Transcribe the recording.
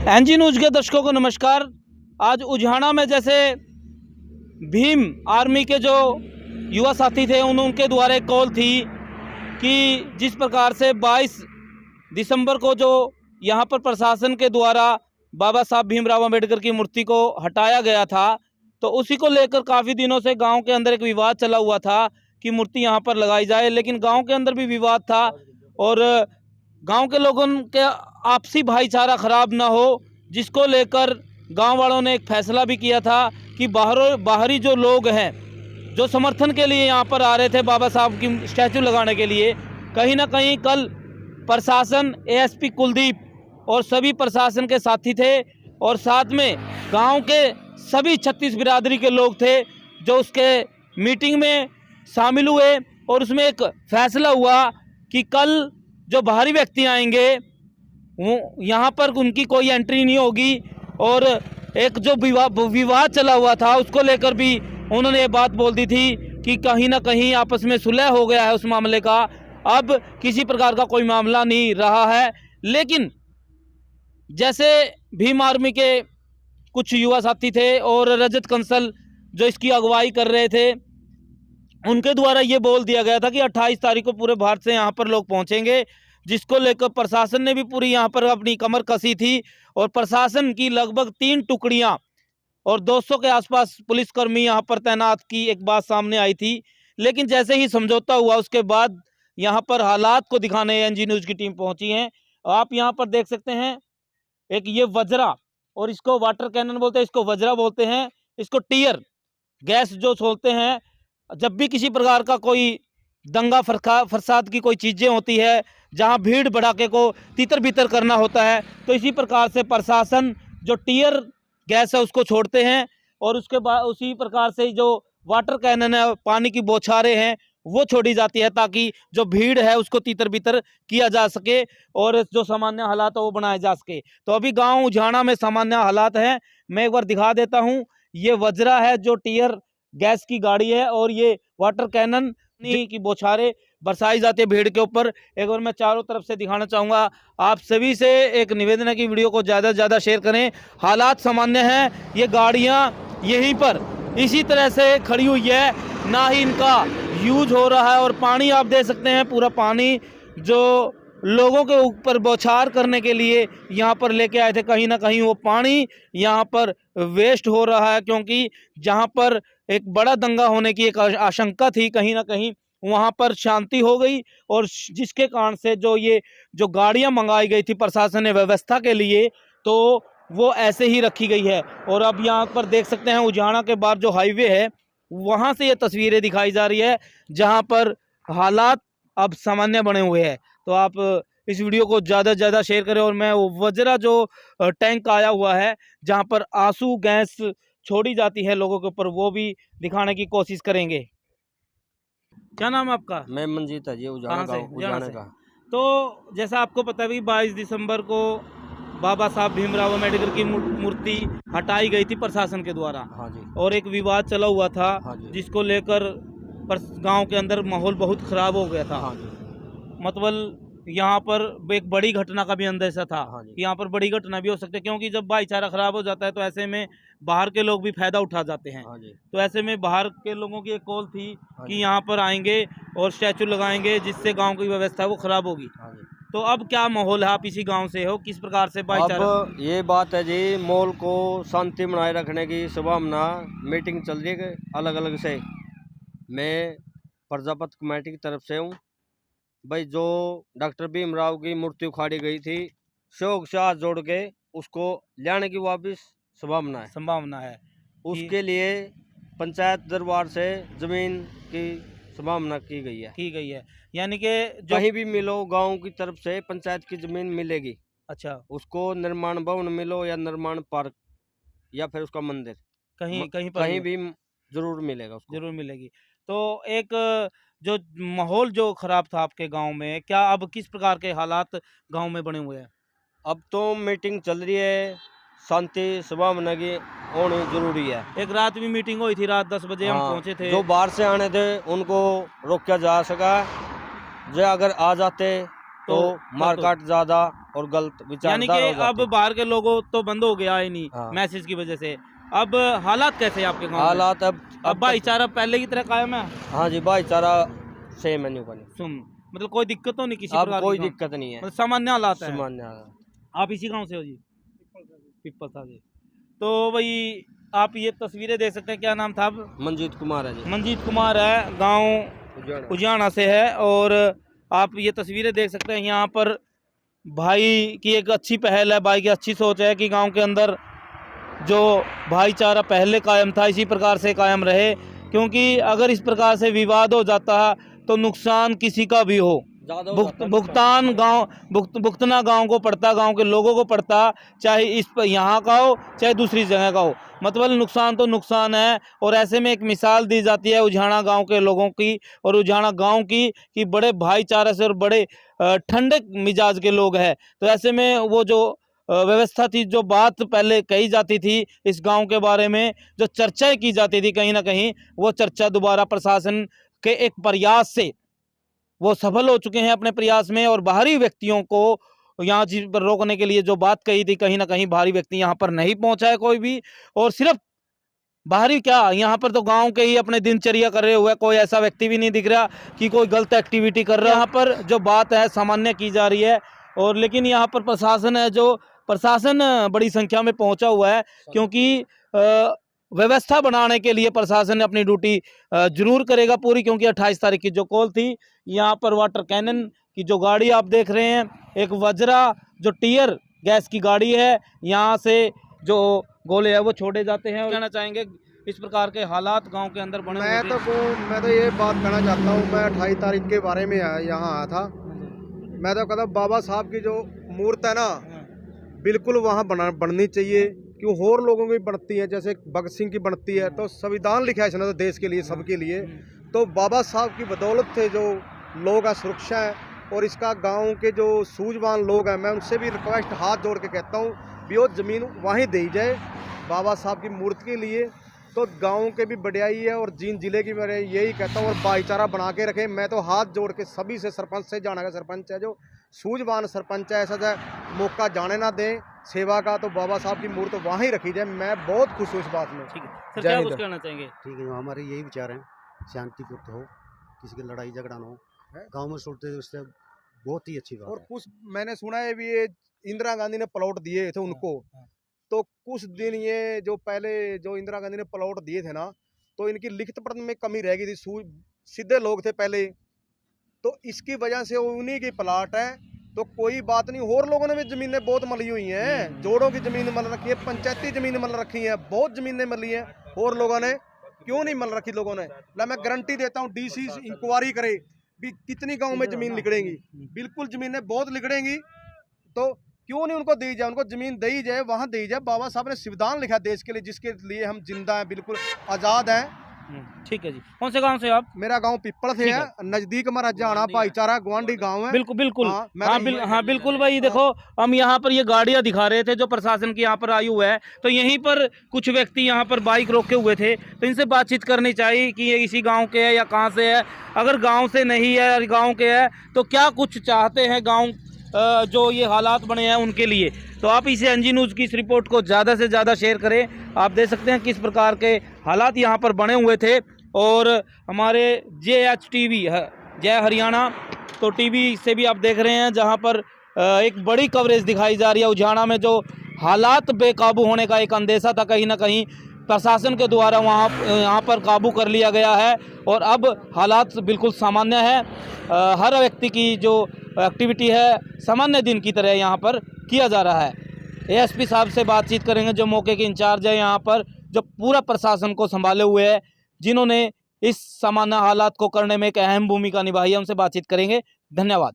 NG news के दर्शकों को नमस्कार। आज उझाना में जैसे भीम आर्मी के जो युवा साथी थे उनके द्वारा एक कॉल थी कि जिस प्रकार से 22 दिसंबर को जो यहाँ पर प्रशासन के द्वारा बाबा साहब भीमराव अंबेडकर की मूर्ति को हटाया गया था, तो उसी को लेकर काफ़ी दिनों से गांव के अंदर एक विवाद चला हुआ था कि मूर्ति यहाँ पर लगाई जाए। लेकिन गांव के अंदर भी विवाद था और गांव के लोगों के आपसी भाईचारा खराब ना हो, जिसको लेकर गांव वालों ने एक फैसला भी किया था कि बाहरी जो लोग हैं जो समर्थन के लिए यहाँ पर आ रहे थे बाबा साहब की स्टैचू लगाने के लिए, कहीं ना कहीं कल प्रशासन एएसपी कुलदीप और सभी प्रशासन के साथी थे और साथ में गांव के सभी 36 बिरादरी के लोग थे जो उसके मीटिंग में शामिल हुए और उसमें एक फैसला हुआ कि कल जो बाहरी व्यक्ति आएंगे वो यहाँ पर उनकी कोई एंट्री नहीं होगी। और एक जो विवाद चला हुआ था उसको लेकर भी उन्होंने ये बात बोल दी थी कि कहीं ना कहीं आपस में सुलह हो गया है उस मामले का, अब किसी प्रकार का कोई मामला नहीं रहा है। लेकिन जैसे भीम आर्मी के कुछ युवा साथी थे और रजत कंसल जो इसकी अगुवाई कर रहे थे, उनके द्वारा ये बोल दिया गया था कि 28 तारीख को पूरे भारत से यहाँ पर लोग पहुँचेंगे, जिसको लेकर प्रशासन ने भी पूरी यहाँ पर अपनी कमर कसी थी और प्रशासन की लगभग 3 टुकड़ियाँ और 200 के आसपास पुलिसकर्मी यहाँ पर तैनात की एक बात सामने आई थी। लेकिन जैसे ही समझौता हुआ उसके बाद यहाँ पर हालात को दिखाने एनजी न्यूज़ की टीम पहुँची है। आप यहाँ पर देख सकते हैं एक ये वज्रा, और इसको वाटर कैनन बोलते हैं, इसको वज्रा बोलते हैं, इसको टीयर गैस जो छोड़ते हैं जब भी किसी प्रकार का कोई दंगा फसाद की कोई चीज़ें होती है जहां भीड़ भड़ाके को तितर बितर करना होता है, तो इसी प्रकार से प्रशासन जो टीयर गैस है उसको छोड़ते हैं और उसके बाद उसी प्रकार से जो वाटर कैनन है, पानी की बौछारें हैं, वो छोड़ी जाती है ताकि जो भीड़ है उसको तितर बितर किया जा सके और जो सामान्य हालात है वो बनाए जा सके। तो अभी गांव उझाना में सामान्य हालात हैं, मैं एक बार दिखा देता हूं। ये वज्रा है जो टीयर गैस की गाड़ी है और ये वाटर कैनन की बौछारें बरसाई जाती है भीड़ के ऊपर। एक बार मैं चारों तरफ से दिखाना चाहूँगा। आप सभी से एक निवेदन है कि वीडियो को ज़्यादा से ज़्यादा शेयर करें। हालात सामान्य हैं, ये गाड़ियाँ यहीं पर इसी तरह से खड़ी हुई है, ना ही इनका यूज हो रहा है। और पानी आप देख सकते हैं, पूरा पानी जो लोगों के ऊपर बौछार करने के लिए यहाँ पर लेके आए थे, कहीं ना कहीं वो पानी यहाँ पर वेस्ट हो रहा है, क्योंकि जहाँ पर एक बड़ा दंगा होने की एक आशंका थी, कहीं ना कहीं वहाँ पर शांति हो गई और जिसके कारण से जो गाड़ियाँ मंगाई गई थी प्रशासन ने व्यवस्था के लिए, तो वो ऐसे ही रखी गई है। और अब यहाँ पर देख सकते हैं उझाना के बाद जो हाईवे है वहाँ से ये तस्वीरें दिखाई जा रही है जहाँ पर हालात अब सामान्य बने हुए हैं। तो आप इस वीडियो को ज़्यादा से ज़्यादा शेयर करें। और मैं वो वज्रा जो टैंक आया हुआ है जहाँ पर आंसू गैस छोड़ी जाती है लोगों के ऊपर, वो भी दिखाने की कोशिश करेंगे। क्या नाम है आपका? मैं मंजीत है जी, उजाना का। तो जैसा आपको पता है 22 दिसंबर को बाबा साहब भीमराव अम्बेडकर की मूर्ति हटाई गई थी प्रशासन के द्वारा। हाँ जी। और एक विवाद चला हुआ था। हाँ जी। जिसको लेकर गांव के अंदर माहौल बहुत खराब हो गया था। हाँ जी। मतलब यहाँ पर एक बड़ी घटना का भी अंदेशा था। हाँ जी। यहाँ पर बड़ी घटना भी हो सकती है, क्योंकि जब भाईचारा खराब हो जाता है तो ऐसे में बाहर के लोग भी फायदा उठा जाते हैं। हाँ जी। तो ऐसे में बाहर के लोगों की एक कॉल थी। हाँ कि यहाँ पर आएंगे और स्टैचू लगाएंगे जिससे गांव की व्यवस्था वो खराब होगी। हाँ जी। तो अब क्या माहौल है? आप इसी गांव से हो, किस प्रकार से भाईचारा? अब ये बात है जी, माहौल को शांति बनाए रखने की संभावना मीटिंग चल रही है अलग अलग से। मैं प्रजापत कमेटी की तरफ से हूँ भाई। जो डॉक्टर भीमराव की मूर्ति उखाड़ी गई थी, शोक से हाथ जोड़ के उसको लाने की वापस संभावना है। उसके लिए पंचायत दरबार से जमीन की संभावना की गई है। यानी कि कहीं भी मिलो गांव की तरफ से पंचायत की जमीन मिलेगी। अच्छा। उसको निर्माण भवन मिलो या निर्माण पार्क या फिर उसका मंदिर, कहीं भी जरूर मिलेगा उसको। जरूर मिलेगी। तो एक जो माहौल जो खराब था आपके गांव में, क्या अब किस प्रकार के हालात गांव में बने हुए हैं? अब तो मीटिंग चल रही है, शांति संभावना की होनी जरूरी है। एक रात भी मीटिंग हुई थी, रात 10 बजे हम पहुंचे थे। जो बाहर से आने थे उनको रोका जा सका, जो अगर आ जाते तो मारकाट ज्यादा और गलत यानी विचारधारा कि हो जाती अब बाहर के लोगों तो बंद हो गया है नहीं हाँ। मैसेज की वजह से। अब हालात कैसे हैं आपके गांव में? हालात अब भाईचारा पहले की तरह कायम है? हाँ जी भाईचारा सेम है न्यू का सुन मतलब कोई दिक्कत तो नहीं किसी अब प्रकार कोई की? दिक्कत नहीं है मतलब सामान्य हालात है। सामान्य आप इसी गांव से हो जी? पिपलता जी। तो भाई आप ये तस्वीरें देख सकते हैं, क्या नाम था अब? मंजीत कुमार है जी मंजीत कुमार है, गांव उजियाना से है। और आप ये तस्वीरें देख सकते हैं, यहाँ पर भाई की एक अच्छी पहल है, भाई की अच्छी सोच है कि गांव के अंदर जो भाईचारा पहले कायम था इसी प्रकार से कायम रहे, क्योंकि अगर इस प्रकार से विवाद हो जाता तो नुकसान किसी का भी हो भुगतान भुगतना गांव को पड़ता, गांव के लोगों को पड़ता, चाहे इस पर यहाँ का हो चाहे दूसरी जगह का हो। मतलब नुकसान तो नुकसान है। और ऐसे में एक मिसाल दी जाती है उजियाना गांव के लोगों की और उजियाना गांव की कि बड़े भाईचारे से और बड़े ठंडे मिजाज के लोग हैं। तो ऐसे में वो जो व्यवस्था थी, जो बात पहले कही जाती थी इस गांव के बारे में, जो चर्चाएं की जाती थी कहीं ना कहीं, वो चर्चा दोबारा प्रशासन के एक प्रयास से वो सफल हो चुके हैं अपने प्रयास में। और बाहरी व्यक्तियों को यहाँ चीज पर रोकने के लिए जो बात कही थी, कहीं ना कहीं बाहरी व्यक्ति यहाँ पर नहीं पहुंचा है कोई भी। और सिर्फ बाहरी क्या, यहाँ पर तो गांव के ही अपने दिनचर्या कर रहे हुए, कोई ऐसा व्यक्ति भी नहीं दिख रहा कि कोई गलत एक्टिविटी कर रहा है। यहाँ पर जो बात है सामान्य की जा रही है। और लेकिन यहाँ पर प्रशासन है, जो प्रशासन बड़ी संख्या में पहुंचा हुआ है, क्योंकि व्यवस्था बनाने के लिए प्रशासन ने अपनी ड्यूटी जरूर करेगा पूरी। क्योंकि 28 तारीख की जो कॉल थी, यहाँ पर वाटर कैनन की जो गाड़ी आप देख रहे हैं, एक वज्रा जो टीयर गैस की गाड़ी है, यहाँ से जो गोले है वो छोड़े जाते हैं। और कहना चाहेंगे इस प्रकार के हालात गांव के अंदर बने मैं तो ये बात कहना चाहता हूँ। मैं 28 तारीख के बारे में यहाँ आया था। मैं तो कहता हूँ बाबा साहब की जो मूर्त है ना, बिल्कुल वहाँ बननी चाहिए। क्यों और लोगों की बनती है, जैसे भगत सिंह की बनती है, तो संविधान लिखा है इसने तो देश के लिए, सबके लिए। तो बाबा साहब की बदौलत से जो लोग हैं सुरक्षा है। और इसका गांव के जो सूझवान लोग हैं, मैं उनसे भी रिक्वेस्ट हाथ जोड़ के कहता हूँ भी वो ज़मीन वहीं दी जाए बाबा साहब की मूर्ति के लिए। तो गांव के भी बढ़ियाई है और जींद जिले की मैं यही कहता हूँ, और भाईचारा बना के रखें। मैं तो हाथ जोड़ के सभी से, सरपंच से, जाना का सरपंच है जो सूझवान सरपंच है, ऐसा मौका जाने ना दें सेवा का। तो बाबा साहब की मूर्ति वहाँ ही रखी जाए। मैं बहुत खुश हूँ इस बात में। ठीक है सर, क्या कुछ कहना चाहेंगे? ठीक है, हमारे यही विचार हैं, शांतिपूर्ण हो, किसी की लड़ाई झगड़ा ना हो, गाँव में सुनते उससे बहुत ही अच्छी बात और है। कुछ मैंने सुना है भी ये इंदिरा गांधी ने प्लॉट दिए थे उनको, तो कुछ दिन ये जो पहले जो इंदिरा गांधी ने प्लॉट दिए थे ना, तो इनकी लिखित पत्र में कमी रह गई थी। सीधे लोग थे पहले, तो इसकी वजह से उन्हीं की प्लाट है। तो कोई बात नहीं, और लोगों ने भी जमीनें बहुत मली हुई हैं, जोड़ों की जमीन मल रखी है, पंचायती जमीन मल रखी है, बहुत जमीनें मली हैं। और लोगों ने क्यों नहीं मल रखी लोगों ने? मैं गारंटी देता हूँ, डीसी इंक्वायरी करे भी कितनी गांव में जमीन लिखड़ेंगी। बिल्कुल जमीनें बहुत लिखड़ेंगी। तो क्यों नहीं उनको दी जाए, उनको जमीन दी जाए, वहाँ दी जाए। बाबा साहब ने संविधान लिखा देश के लिए, जिसके लिए हम जिंदा हैं, बिल्कुल आज़ाद हैं। ठीक है जी। कौन से गांव से आप? मेरा गांव पिपल से है, नजदीक हमारा जाना भाईचारा गुआंढी गांव है। बिल्कुल बिल्कुल। हाँ, बिल्कुल भाई। देखो हम यहाँ पर ये गाड़ियाँ दिखा रहे थे जो प्रशासन की यहाँ पर आई हुआ है, तो यहीं पर कुछ व्यक्ति यहाँ पर बाइक रोके हुए थे, तो इनसे बातचीत करनी चाहिए कि ये इसी गांव के है या कहाँ से है। अगर गांव से नहीं है और गांव के है तो क्या कुछ चाहते हैं गांव जो ये हालात बने हैं उनके लिए। तो आप इसे एनजी न्यूज़ की इस रिपोर्ट को ज़्यादा से ज़्यादा शेयर करें। आप देख सकते हैं किस प्रकार के हालात यहाँ पर बने हुए थे। और हमारे JHTV जय हरियाणा तो टीवी से भी आप देख रहे हैं, जहाँ पर एक बड़ी कवरेज दिखाई जा रही है। उजियाना में जो हालात बेकाबू होने का एक अंदेशा था, कहीं ना कहीं प्रशासन के द्वारा यहाँ पर काबू कर लिया गया है और अब हालात बिल्कुल सामान्य है। हर व्यक्ति की जो एक्टिविटी है सामान्य दिन की तरह यहाँ पर किया जा रहा है। ASP साहब से बातचीत करेंगे जो मौके के इंचार्ज है यहाँ पर, जो पूरा प्रशासन को संभाले हुए है, जिन्होंने इस सामान्य हालात को करने में एक अहम भूमिका निभाई है। उनसे बातचीत करेंगे। धन्यवाद।